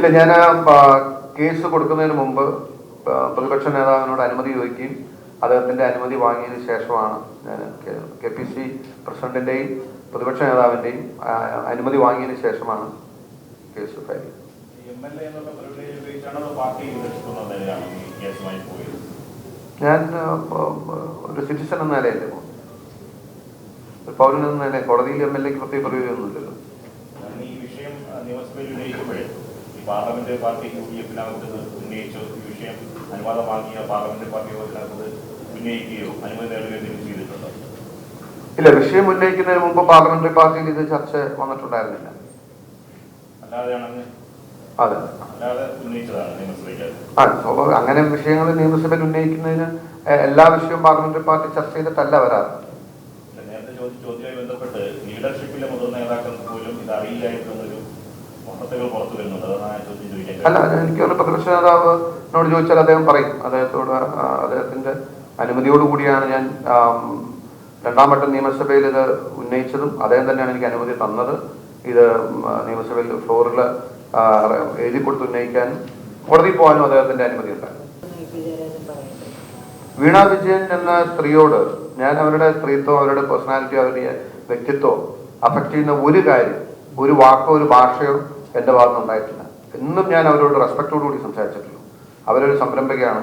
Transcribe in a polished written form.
ഇല്ല, ഞാൻ കേസ് കൊടുക്കുന്നതിന് മുമ്പ് പ്രതിപക്ഷ നേതാവിനോട് അനുമതി ചോദിക്കുകയും അദ്ദേഹത്തിൻ്റെ അനുമതി വാങ്ങിയതിന് ശേഷമാണ് ഞാൻ KPC പ്രസിഡന്റിൻ്റെയും പ്രതിപക്ഷ നേതാവിൻ്റെയും അനുമതി വാങ്ങിയതിന് ശേഷമാണ് കേസ് ഫയൽ ചെയ്തത്. ഞാൻ ഒരു സിറ്റിസൺ എന്ന നിലയല്ലേ പോകും, ഒരു പൗരൻ എന്ന നില. കോടതിയിൽ MLA-ക്ക് പ്രത്യേക പ്രയോജനമൊന്നുമില്ലല്ലോ. പാർലമെന്റ് പാർട്ടി UDF-നകത്ത് ഉന്നയിച്ചു ഈ വിഷയം അനുവാദം വാങ്ങിയ പാർലമെന്റ് പാർട്ടി യോഗത്തിനകത്ത് ഉന്നയിക്കുകയോ അനുമതി നേടുകയോ ചെയ്തിട്ടുണ്ടോ? ഇല്ല, വിഷയം ഉന്നയിക്കുന്നതിന് മുമ്പ് പാർലമെന്ററി പാർട്ടിയിൽ ഇത് ചർച്ച വന്നിട്ടുണ്ടായിരുന്നില്ല. അതെ, അങ്ങനെ വിഷയങ്ങൾ നിയമസഭയിൽ ഉന്നയിക്കുന്നതിന് എല്ലാ വിഷയവും പാർലമെന്ററി പാർട്ടി ചർച്ച ചെയ്തിട്ടല്ല വരാറ്. നേരത്തെ ചോദ്യവുമായി ബന്ധപ്പെട്ട് ലീഡർഷിപ്പിലെ മുതിർന്ന നേതാക്കൾ പോലും ഇത് അറിയില്ലായിരുന്നൊരു വാർത്തകൾ പുറത്തു വരുന്നുണ്ട്. അല്ല, എനിക്ക് പ്രതിപക്ഷ നേതാവിനോട് ചോദിച്ചാൽ അദ്ദേഹം പറയും. അദ്ദേഹത്തിന്റെ അനുമതിയോടുകൂടിയാണ് ഞാൻ രണ്ടാം വട്ടം നിയമസഭയിൽ ഇത് ഉന്നയിച്ചതും അദ്ദേഹം തന്നെയാണ് എനിക്ക് അനുമതി തന്നത്. ഇത് നിയമസഭയിൽ ഫ്ലോറിൽ എഴുതി കൊടുത്ത് ഉന്നയിക്കാനും കോടതിയിൽ പോകാനും അദ്ദേഹത്തിന്റെ അനുമതി ഉണ്ടായിരുന്നു. വീണ വിജയൻ എന്ന സ്ത്രീയോട് ഞാൻ അവരുടെ സ്ത്രീത്വം, അവരുടെ പേഴ്സണാലിറ്റി, അവരുടെ വ്യക്തിത്വം അഫക്റ്റ് ചെയ്യുന്ന ഒരു കാര്യം, ഒരു വാക്കോ ഒരു ഭാഷയോ എൻ്റെ ഭാഗത്തുനിന്ന് ഉണ്ടായിട്ടില്ല. എന്നും ഞാൻ അവരോട് റെസ്പെക്റ്റോടുകൂടി സംസാരിച്ചിട്ടുള്ളൂ. അവരൊരു സംരംഭകയാണ്.